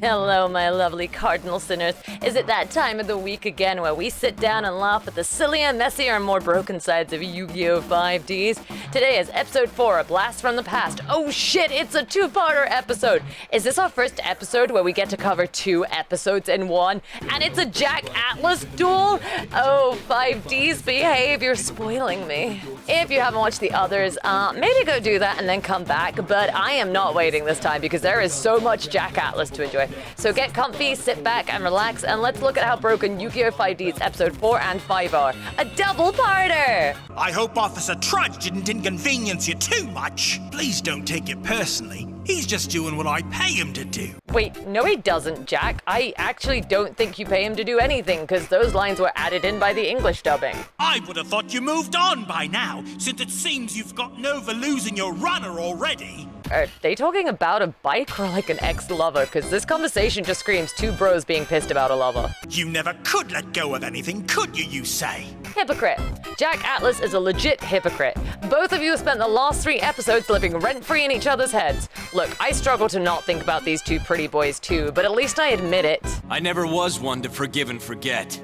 Hello, my lovely cardinal sinners. Is it that time of the week again where we sit down and laugh at the sillier, messier, and more broken sides of Yu-Gi-Oh! 5Ds? Today is episode 4, A Blast from the Past. Oh shit, it's a two-parter episode! Is this our first episode where we get to cover 2 episodes in one? And it's a Jack Atlas duel? Oh, 5Ds, behave, you're spoiling me. If you haven't watched the others, maybe go do that and then come back, but I am not waiting this time because there is so much Jack Atlas to enjoy. So get comfy, sit back and relax, and let's look at how broken Yu-Gi-Oh! 5Ds episode 4 and 5 are. A double-parter! I hope Officer Trudge didn't inconvenience you too much. Please don't take it personally. He's just doing what I pay him to do. Wait, no he doesn't, Jack. I actually don't think you pay him to do anything, because those lines were added in by the English dubbing. I would have thought you moved on by now, since it seems you've gotten over losing your runner already. Are they talking about a bike or like an ex-lover? Because this conversation just screams 2 bros being pissed about a lover. You never could let go of anything, could you, Yusei? Hypocrite. Jack Atlas is a legit hypocrite. Both of you have spent the last 3 episodes living rent-free in each other's heads. Look, I struggle to not think about these 2 pretty boys too, but at least I admit it. I never was one to forgive and forget.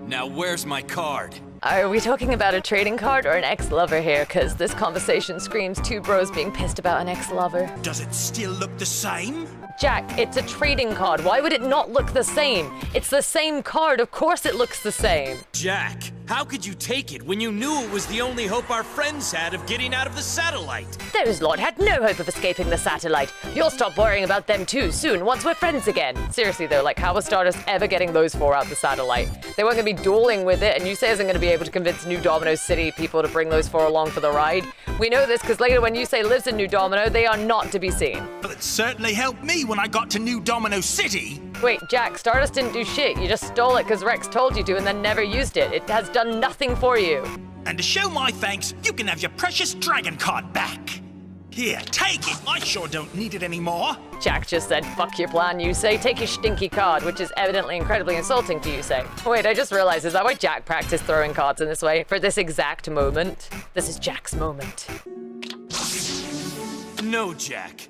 Now where's my card? Are we talking about a trading card or an ex-lover here? Because this conversation screams 2 bros being pissed about an ex-lover. Does it still look the same? Jack, it's a trading card. Why would it not look the same? It's the same card. Of course it looks the same. Jack, how could you take it when you knew it was the only hope our friends had of getting out of the satellite? Those lot had no hope of escaping the satellite. You'll stop worrying about them too soon, once we're friends again. Seriously though, like how was Stardust ever getting those 4 out the satellite? They weren't gonna be dueling with it, and Yusei isn't gonna be able to convince New Domino City people to bring those 4 along for the ride. We know this because later when Yusei lives in New Domino, they are not to be seen. Well, it certainly helped me when I got to New Domino City. Wait, Jack, Stardust didn't do shit. You just stole it because Rex told you to and then never used it. It has done nothing for you. And to show my thanks, you can have your precious dragon card back. Here, take it. I sure don't need it anymore. Jack just said, fuck your plan, Yusei. Take your stinky card, which is evidently incredibly insulting to Yusei. Wait, I just realized, is that why Jack practiced throwing cards in this way? For this exact moment? This is Jack's moment. No, Jack.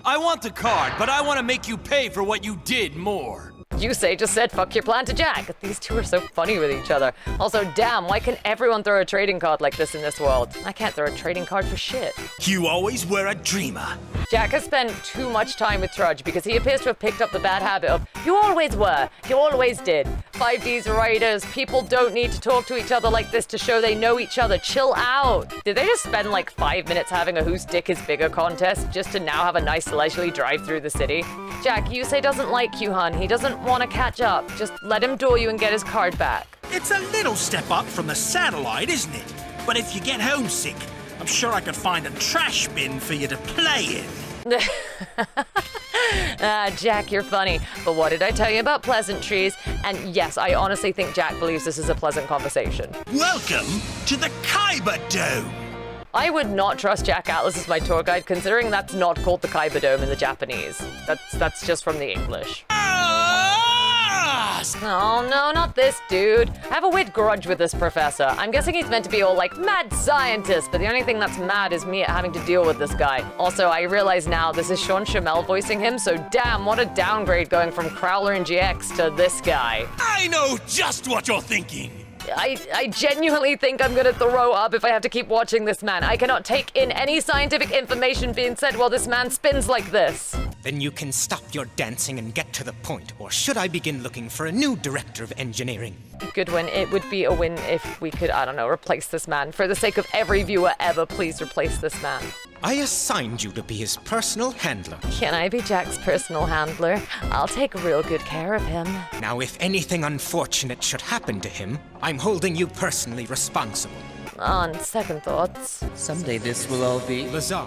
I want the card, but I want to make you pay for what you did more. Yusei just said fuck your plan to Jack. These 2 are so funny with each other. Also, damn, why can everyone throw a trading card like this in this world? I can't throw a trading card for shit. You always were a dreamer. Jack has spent too much time with Trudge because he appears to have picked up the bad habit of, you always were, you always did. 5D's writers, people don't need to talk to each other like this to show they know each other. Chill out. Did they just spend like 5 minutes having a whose dick is bigger contest just to now have a nice leisurely drive through the city? Jack, Yusei doesn't like you, hun. He doesn't want to catch up. Just let him duel you and get his card back. It's a little step up from the satellite, isn't it? But if you get homesick, I'm sure I could find a trash bin for you to play in. Jack, you're funny. But what did I tell you about pleasantries? And yes, I honestly think Jack believes this is a pleasant conversation. Welcome to the Kaiba Dome. I would not trust Jack Atlas as my tour guide, considering that's not called the Kaiba Dome in the Japanese. That's just from the English. Oh no, not this dude. I have a weird grudge with this professor. I'm guessing he's meant to be all like mad scientist, but the only thing that's mad is me having to deal with this guy. Also, I realize now this is Sean Chamel voicing him, so damn, what a downgrade going from Crowler and GX to this guy. I know just what you're thinking. I genuinely think I'm gonna throw up if I have to keep watching this man. I cannot take in any scientific information being said while this man spins like this. Then you can stop your dancing and get to the point, or should I begin looking for a new director of engineering? Good win. It would be a win if we could, I don't know, replace this man. For the sake of every viewer ever, please replace this man. I assigned you to be his personal handler. Can I be Jack's personal handler? I'll take real good care of him. Now, if anything unfortunate should happen to him, I'm holding you personally responsible. On second thoughts. Someday this will all be... Lazar.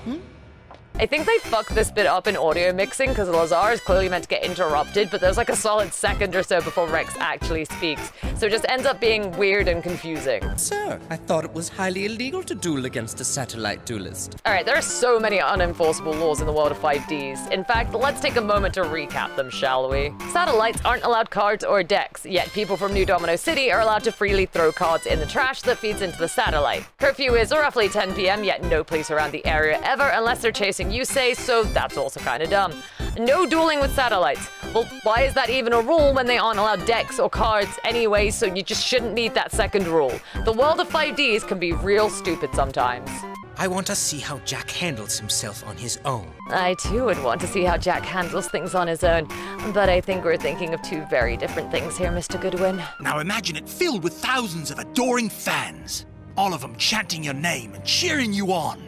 I think they fucked this bit up in audio mixing because Lazar is clearly meant to get interrupted, but there's like a solid second or so before Rex actually speaks. So it just ends up being weird and confusing. Sir, I thought it was highly illegal to duel against a satellite duelist. All right, there are so many unenforceable laws in the world of 5Ds. In fact, let's take a moment to recap them, shall we? Satellites aren't allowed cards or decks, yet people from New Domino City are allowed to freely throw cards in the trash that feeds into the satellite. Curfew is roughly 10 p.m., yet no police around the area ever unless they're chasing protecting Yusei, so that's also kinda dumb. No dueling with satellites. Well, why is that even a rule when they aren't allowed decks or cards anyway, so you just shouldn't need that second rule. The world of 5Ds can be real stupid sometimes. I want to see how Jack handles himself on his own. I too would want to see how Jack handles things on his own, but I think we're thinking of two very different things here, Mr. Goodwin. Now imagine it filled with thousands of adoring fans, all of them chanting your name and cheering you on.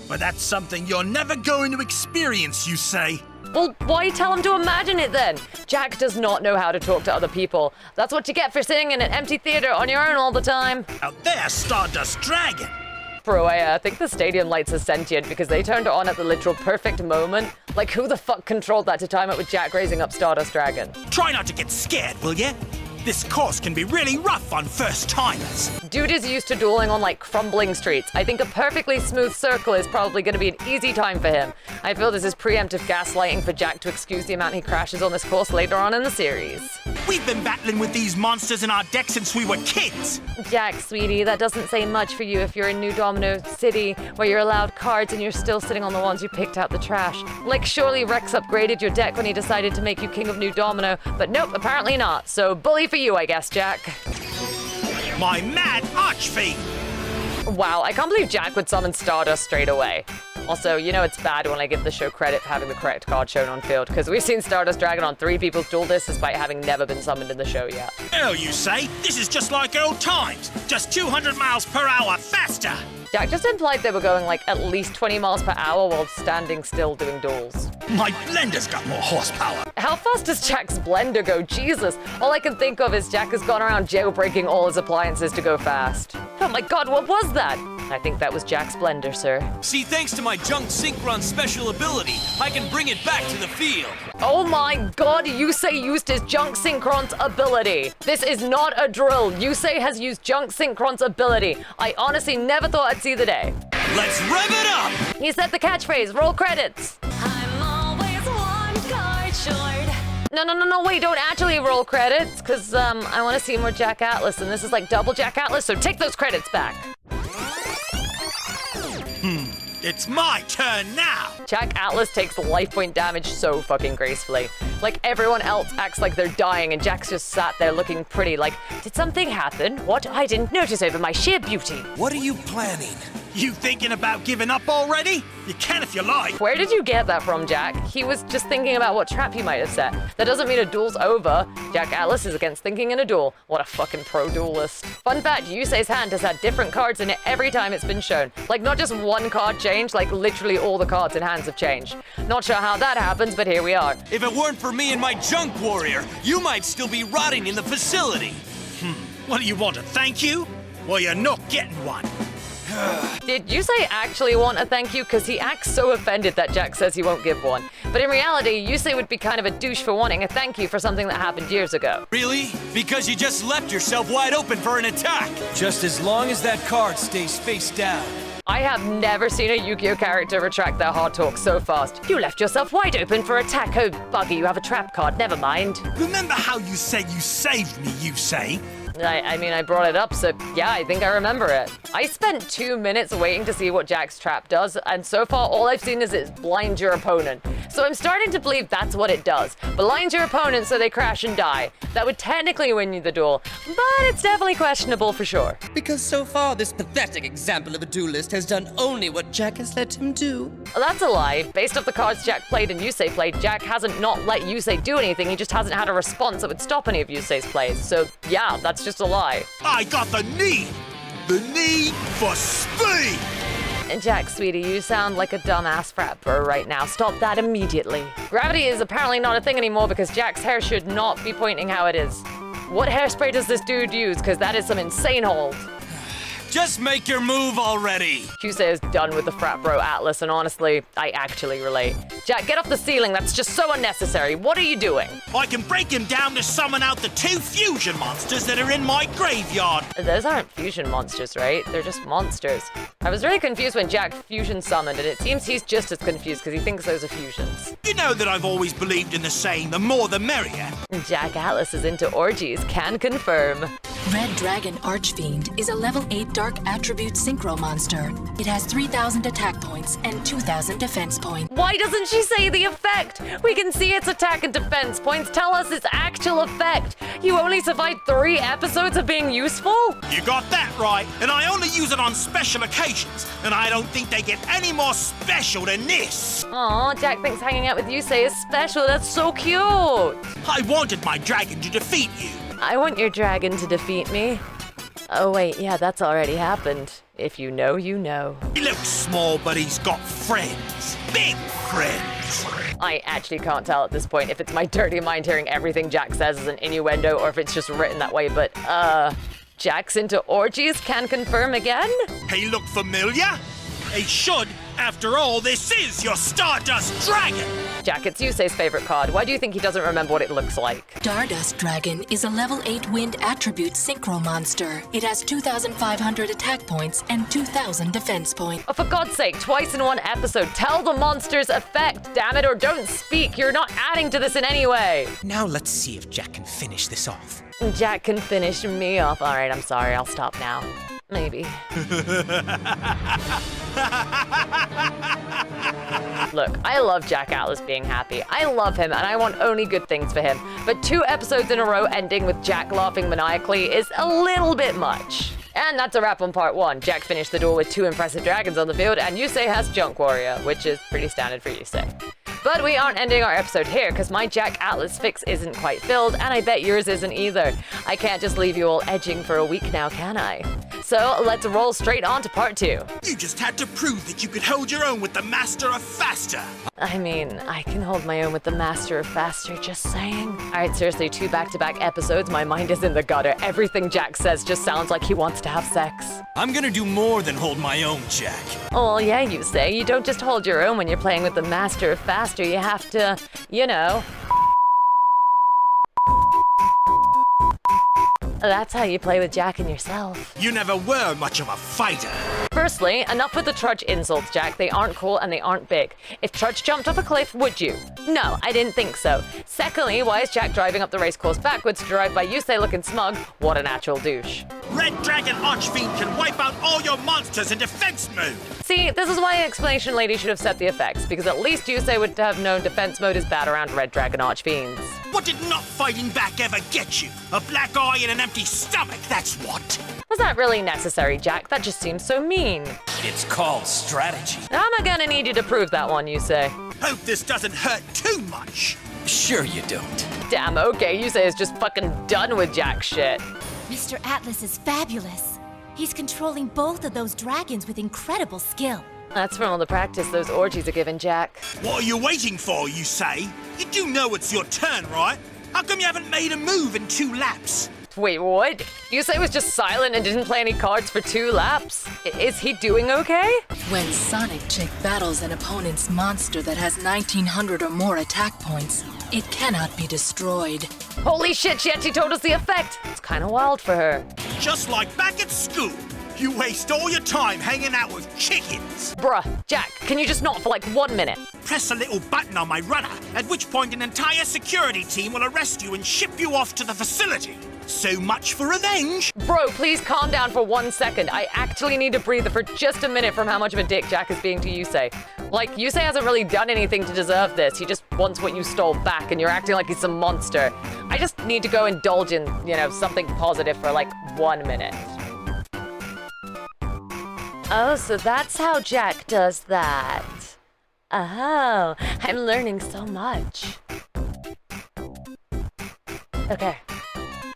But that's something you're never going to experience, you say. Well, why tell him to imagine it then? Jack does not know how to talk to other people. That's what you get for sitting in an empty theater on your own all the time. Out there, Stardust Dragon. Bro, I think the stadium lights are sentient because they turned on at the literal perfect moment. Like, who the fuck controlled that to time it with Jack raising up Stardust Dragon? Try not to get scared, will ya? This course can be really rough on first-timers. Dude is used to dueling on, like, crumbling streets. I think a perfectly smooth circle is probably going to be an easy time for him. I feel this is preemptive gaslighting for Jack to excuse the amount he crashes on this course later on in the series. We've been battling with these monsters in our deck since we were kids. Jack, sweetie, that doesn't say much for you if you're in New Domino City, where you're allowed cards and you're still sitting on the ones you picked out the trash. Like, surely Rex upgraded your deck when he decided to make you King of New Domino, but nope, apparently not. So, bully for you, I guess, Jack. My mad archfiend. Wow, I can't believe Jack would summon Stardust straight away. Also, you know it's bad when I give the show credit for having the correct card shown on field, because we've seen Stardust Dragon on 3 people's duel discs despite having never been summoned in the show yet. Oh, you say? This is just like old times. Just 200 miles per hour faster. Jack just implied they were going like at least 20 miles per hour while standing still doing duels. My blender's got more horsepower. How fast does Jack's blender go? Jesus. All I can think of is Jack has gone around jailbreaking all his appliances to go fast. Oh my god, what was that? I think that was Jack's blender, sir. See, thanks to my junk synchron special ability, I can bring it back to the field. Oh my god, Yusei used his Junk Synchron's ability. This is not a drill. Yusei has used Junk Synchron's ability. I honestly never thought I'd see the day. Let's rev it up! He said the catchphrase, roll credits. I'm always one card short. No, wait, don't actually roll credits, because I want to see more Jack Atlas, and this is like double Jack Atlas, so take those credits back. It's my turn now. Jack Atlas takes life point damage so fucking gracefully. Like, everyone else acts like they're dying, and Jack's just sat there looking pretty like, did something happen? What? I didn't notice over my sheer beauty. What are you planning? You thinking about giving up already? You can if you like. Where did you get that from, Jack? He was just thinking about what trap he might have set. That doesn't mean a duel's over. Jack Atlas is against thinking in a duel. What a fucking pro duelist. Fun fact, Yusei's hand has had different cards in it every time it's been shown. Like, not just one card changed, like literally all the cards in hands have changed. Not sure how that happens, but here we are. If it weren't for me and my junk warrior, you might still be rotting in the facility. What do you want, a thank you? Well, you're not getting one. Did Yusei actually want a thank you? Because he acts so offended that Jack says he won't give one. But in reality, Yusei would be kind of a douche for wanting a thank you for something that happened years ago. Really? Because you just left yourself wide open for an attack. Just as long as that card stays face down. I have never seen a Yu-Gi-Oh character retract their hard talk so fast. You left yourself wide open for attack. Oh, bugger, you have a trap card. Never mind. Remember how you said you saved me, Yusei? I mean, I brought it up, so yeah, I think I remember it. I spent 2 minutes waiting to see what Jack's trap does, and so far all I've seen is it blind your opponent. So I'm starting to believe that's what it does. Blind your opponent so they crash and die. That would technically win you the duel, but it's definitely questionable for sure. Because so far, this pathetic example of a duelist has done only what Jack has let him do. That's a lie. Based off the cards Jack played and Yusei played, Jack hasn't not let Yusei do anything, he just hasn't had a response that would stop any of Yusei's plays. So yeah, that's just a lie. I got the need for speed. And Jack, sweetie, you sound like a dumbass frat bro right now. Stop that immediately. Gravity is apparently not a thing anymore because Jack's hair should not be pointing how it is. What hairspray does this dude use? Because that is some insane hold. Just make your move already. Yusei is done with the frat bro Atlas, and honestly, I actually relate. Jack, get off the ceiling. That's just so unnecessary. What are you doing? I can break him down to summon out the 2 fusion monsters that are in my graveyard. Those aren't fusion monsters, right? They're just monsters. I was really confused when Jack fusion summoned, and it seems he's just as confused because he thinks those are fusions. You know that I've always believed in the saying, the more the merrier. Jack Atlas is into orgies, can confirm. Red Dragon Archfiend is a level 8 Dark Attribute Synchro monster. It has 3,000 attack points and 2,000 defense points. Why doesn't she say the effect? We can see its attack and defense points. Tell us its actual effect. You only survived 3 episodes of being useful? You got that right, and I only use it on special occasions, and I don't think they get any more special than this. Aw, Jack thinks hanging out with Yusei is special. That's so cute. I wanted my dragon to defeat you. I want your dragon to defeat me. Oh wait, yeah, that's already happened. If you know, you know. He looks small, but he's got friends. Big friends. I actually can't tell at this point if it's my dirty mind hearing everything Jack says as an innuendo or if it's just written that way, but, Jack's into orgies, can confirm again? He look familiar? He should. After all, this is your Stardust Dragon. Jack, it's Yusei's favorite card. Why do you think he doesn't remember what it looks like? Stardust Dragon is a level 8 Wind Attribute Synchro monster. It has 2,500 attack points and 2,000 defense points. Oh, for God's sake, twice in one episode. Tell the monster's effect, damn it, or don't speak. You're not adding to this in any way. Now let's see if Jack can finish this off. Jack can finish me off. All right, I'm sorry. I'll stop now. Maybe. Look, I love Jack Atlas being happy. I love him, and I want only good things for him. But 2 episodes in a row ending with Jack laughing maniacally is a little bit much. And that's a wrap on part 1. Jack finished the duel with 2 impressive dragons on the field, and Yusei has Junk Warrior, which is pretty standard for Yusei. But we aren't ending our episode here, because my Jack Atlas fix isn't quite filled, and I bet yours isn't either. I can't just leave you all edging for a week now, can I? So let's roll straight on to part 2. You just had to prove that you could hold your own with the Master of Faster. I mean, I can hold my own with the Master of Faster, just saying. All right, seriously, 2 back-to-back episodes, my mind is in the gutter. Everything Jack says just sounds like he wants to have sex. I'm gonna do more than hold my own, Jack. Oh, yeah, you say. You don't just hold your own when you're playing with the Master of Faster. You have to, you know. That's how you play with Jack and yourself. You never were much of a fighter. Firstly, enough with the trudge insults, Jack. They aren't cool and they aren't big. If Trudge jumped off a cliff, would you? No, I didn't think so. Secondly, why is Jack driving up the racecourse backwards to drive by Yusei looking smug? What a natural douche. Red Dragon Archfiend can wipe out all your monsters in defense mode. See, this is why an explanation lady should have set the effects, because at least Yusei would have known defense mode is bad around Red Dragon Archfiends. What did not fighting back ever get you? A black eye and an empty stomach, that's what. Was that really necessary, Jack? That just seems so mean. It's called strategy. I'm gonna need you to prove that one, Yusei. Hope this doesn't hurt too much. Sure you don't. Damn, okay, Yusei is just fucking done with Jack shit. Mr. Atlas is fabulous. He's controlling both of those dragons with incredible skill. That's from all the practice those orgies are giving Jack. What are you waiting for, you say? You do know it's your turn, right? How come you haven't made a move in 2 laps? Wait, what? Yusei was just silent and didn't play any cards for 2 laps? Is he doing okay? When Sonic Chick battles an opponent's monster that has 1,900 or more attack points, it cannot be destroyed. Holy shit, she actually told us the effect! It's kinda wild for her. Just like back at school. You waste all your time hanging out with chickens. Bruh, Jack, can you just not for like 1 minute? Press a little button on my runner, at which point an entire security team will arrest you and ship you off to the facility. So much for revenge. Bro, please calm down for 1 second. I actually need to breathe for just a minute from how much of a dick Jack is being to Yusei. Like, Yusei hasn't really done anything to deserve this. He just wants what you stole back, and you're acting like he's some monster. I just need to go indulge in, you know, something positive for like 1 minute. Oh, so that's how Jack does that. Oh, I'm learning so much. Okay,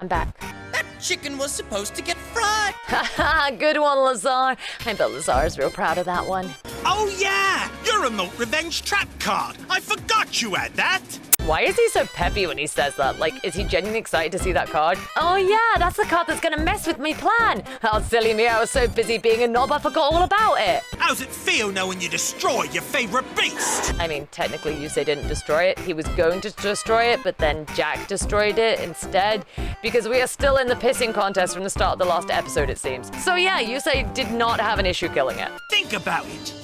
I'm back. That chicken was supposed to get fried. Haha, good one, Lazar. I bet Lazar's real proud of that one. Oh yeah, your remote revenge trap card. I forgot you had that. Why is he so peppy when he says that? Like, is he genuinely excited to see that card? Oh yeah, that's the card that's gonna mess with me plan. Oh, silly me, I was so busy being a knob I forgot all about it. How's it feel knowing you destroyed your favorite beast? I mean, technically Yusei didn't destroy it. He was going to destroy it, but then Jack destroyed it instead, because we are still in the pissing contest from the start of the last episode, it seems. So yeah, Yusei did not have an issue killing it. Think about it.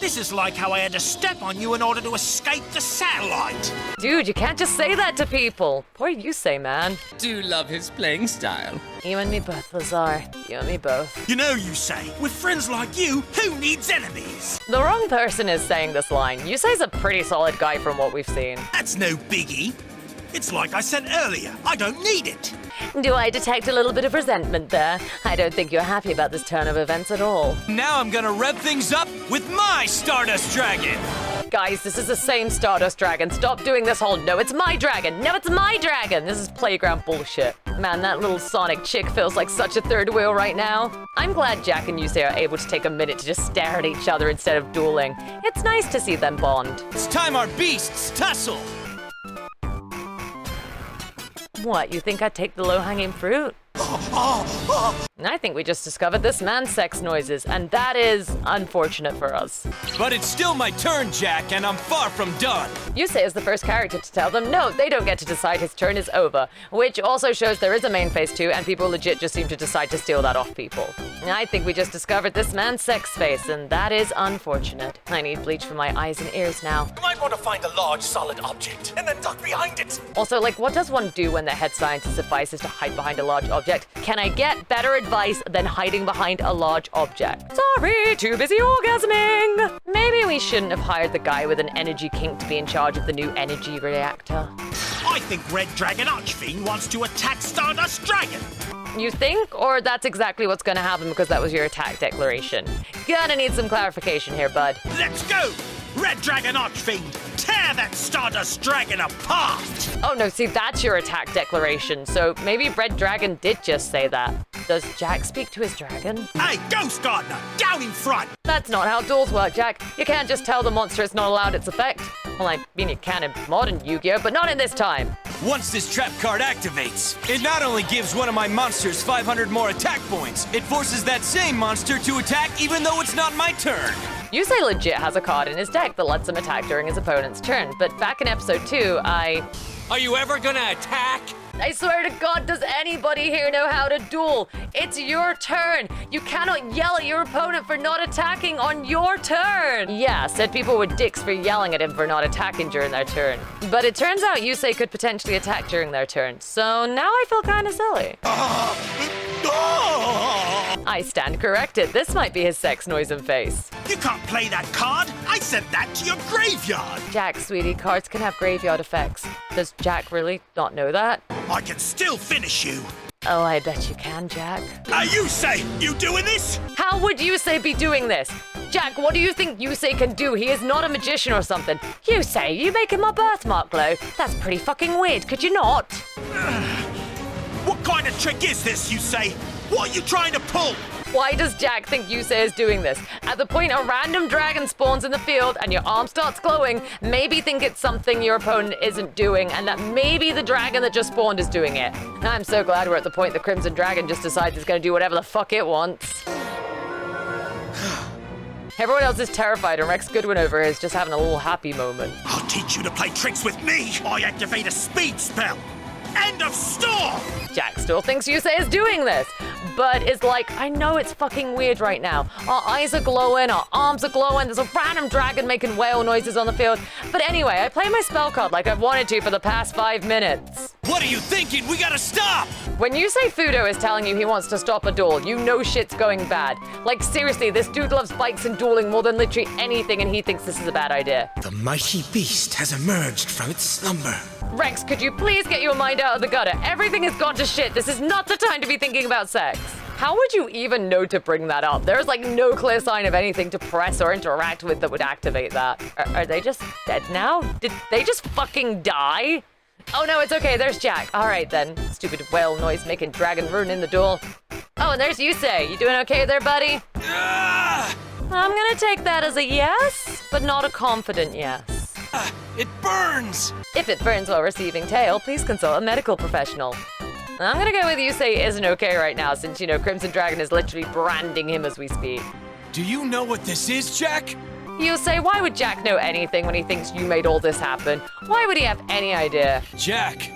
This is like how I had to step on you in order to escape the satellite. Dude, you can't just say that to people. Poor Yusei, man. Do love his playing style. You and me both, Lazar. You and me both. You know, Yusei, with friends like you, who needs enemies? The wrong person is saying this line. Yusei's a pretty solid guy from what we've seen. That's no biggie. It's like I said earlier, I don't need it. Do I detect a little bit of resentment there? I don't think you're happy about this turn of events at all. Now I'm gonna rev things up with my Stardust Dragon! Guys, this is the same Stardust Dragon. Stop doing this whole no, it's my dragon. No, it's my dragon. This is playground bullshit. Man, that little Sonic chick feels like such a third wheel right now. I'm glad Jack and Yusei are able to take a minute to just stare at each other instead of dueling. It's nice to see them bond. It's time our beasts tussle! What, you think I'd take the low-hanging fruit? I think we just discovered this man's sex noises, and that is unfortunate for us. But it's still my turn, Jack, and I'm far from done. Yusei is the first character to tell them no, they don't get to decide his turn is over, which also shows there is a main phase too, and people legit just seem to decide to steal that off people. I think we just discovered this man's sex face, and that is unfortunate. I need bleach for my eyes and ears now. You might want to find a large, solid object and then duck behind it. Also, like, what does one do when their head scientist's advice is to hide behind a large object? Can I get better advice than hiding behind a large object? Sorry, too busy orgasming. Maybe we shouldn't have hired the guy with an energy kink to be in charge of the new energy reactor. I think Red Dragon Archfiend wants to attack Stardust Dragon. You think? Or that's exactly what's gonna happen because that was your attack declaration? Gonna need some clarification here, bud. Let's go! Red Dragon Archfiend, tear that Stardust Dragon apart! Oh no, see, that's your attack declaration, so maybe Red Dragon did just say that. Does Jack speak to his dragon? Hey, Ghost Gardener, down in front! That's not how duels work, Jack. You can't just tell the monster it's not allowed its effect. Well, I mean, you can in modern Yu-Gi-Oh, but not in this time. Once this trap card activates, it not only gives one of my monsters 500 more attack points, it forces that same monster to attack even though it's not my turn. Yusei legit has a card in his deck that lets him attack during his opponent's turn, but back in episode 2, Are you ever gonna attack? I swear to God, does anybody here know how to duel? It's your turn. You cannot yell at your opponent for not attacking on your turn. Yeah, said people were dicks for yelling at him for not attacking during their turn. But it turns out Yusei could potentially attack during their turn, so now I feel kind of silly. I stand corrected. This might be his sex noise and face. You can't play that card! I sent that to your graveyard! Jack, sweetie, cards can have graveyard effects. Does Jack really not know that? I can still finish you! Oh, I bet you can, Jack. Yusei, you doing this? How would Yusei be doing this? Jack, what do you think Yusei can do? He is not a magician or something. Yusei, you making my birthmark glow? That's pretty fucking weird, could you not? What kind of trick is this, Yusei? What are you trying to pull? Why does Jack think Yusei is doing this? At the point a random dragon spawns in the field and your arm starts glowing, maybe think it's something your opponent isn't doing and that maybe the dragon that just spawned is doing it. I'm so glad we're at the point the Crimson Dragon just decides it's gonna do whatever the fuck it wants. Everyone else is terrified and Rex Goodwin over here is just having a little happy moment. I'll teach you to play tricks with me! I activate a speed spell! End of storm! Jack still thinks Yusei is doing this, but is like, I know it's fucking weird right now. Our eyes are glowing, our arms are glowing, there's a random dragon making whale noises on the field. But anyway, I play my spell card like I've wanted to for the past 5 minutes. What are you thinking? We gotta stop! When Yusei Fudo is telling you he wants to stop a duel, you know shit's going bad. Like seriously, this dude loves bikes and dueling more than literally anything and he thinks this is a bad idea. The mighty beast has emerged from its slumber. Rex, could you please get your mind out of the gutter? Everything has gone to shit. This is not the time to be thinking about sex. How would you even know to bring that up? There's like no clear sign of anything to press or interact with that would activate that. Are they just dead now? Did they just fucking die? Oh no, it's okay, there's Jack. All right then, stupid whale noise making dragon rune in the duel. Oh, and there's Yusei. You doing okay there, buddy? I'm gonna take that as a yes, but not a confident yes. It burns! If it burns while receiving tail, please consult a medical professional. I'm gonna go with Yusei isn't okay right now since, you know, Crimson Dragon is literally branding him as we speak. Do you know what this is, Jack? Yusei, why would Jack know anything when he thinks you made all this happen? Why would he have any idea? Jack,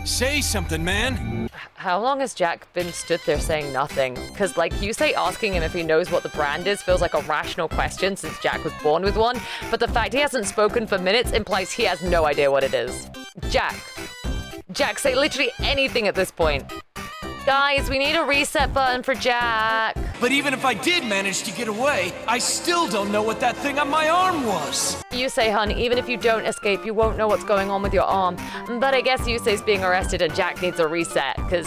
say something, man. How long has Jack been stood there saying nothing? Because, like, Yusei asking him if he knows what the brand is feels like a rational question since Jack was born with one, but the fact he hasn't spoken for minutes implies he has no idea what it is. Jack, say literally anything at this point. Guys, we need a reset button for Jack. But even if I did manage to get away, I still don't know what that thing on my arm was. Yusei, hun, even if you don't escape, you won't know what's going on with your arm. But I guess Yusei's being arrested and Jack needs a reset, because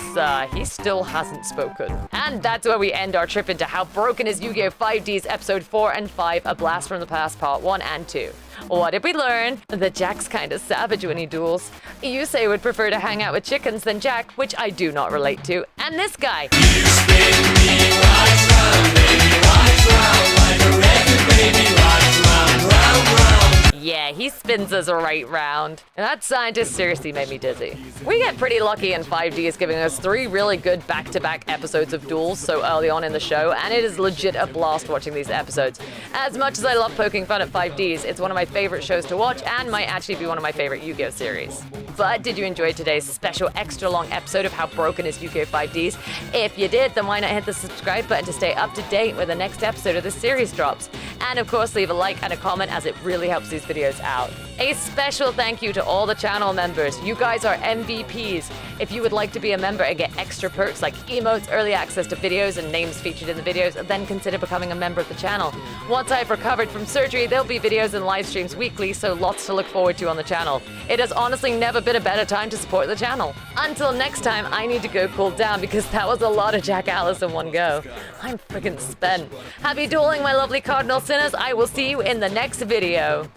he still hasn't spoken. And that's where we end our trip into How Broken is Yu-Gi-Oh! 5D's Episode 4 and 5, A Blast from the Past Part 1 and 2. What did we learn? That Jack's kinda savage when he duels. Yusei would prefer to hang out with chickens than Jack, which I do not relate to. And this guy. You spin me right round, baby, right round, like a record, baby, right round, round, round. Yeah, he spins us right round. And that scientist seriously made me dizzy. We get pretty lucky in 5Ds giving us 3 really good back-to-back episodes of duels so early on in the show, and it is legit a blast watching these episodes. As much as I love poking fun at 5Ds, it's one of my favorite shows to watch and might actually be one of my favorite Yu-Gi-Oh! Series. But did you enjoy today's special extra long episode of How Broken is Yu-Gi-Oh! 5Ds? If you did, then why not hit the subscribe button to stay up to date when the next episode of this series drops. And of course, leave a like and a comment as it really helps these videos out. A special thank you to all the channel members. You guys are MVPs. If you would like to be a member and get extra perks like emotes, early access to videos, and names featured in the videos, then consider becoming a member of the channel. Once I've recovered from surgery, there'll be videos and live streams weekly, so lots to look forward to on the channel. It has honestly never been a better time to support the channel. Until next time, I need to go cool down because that was a lot of Jack Alice in one go. I'm friggin' spent. Happy dueling, my lovely cardinal sinners. I will see you in the next video.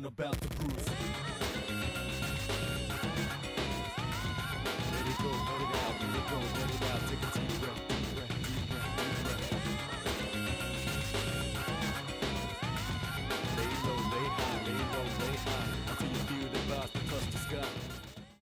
About to cruise. Let it go.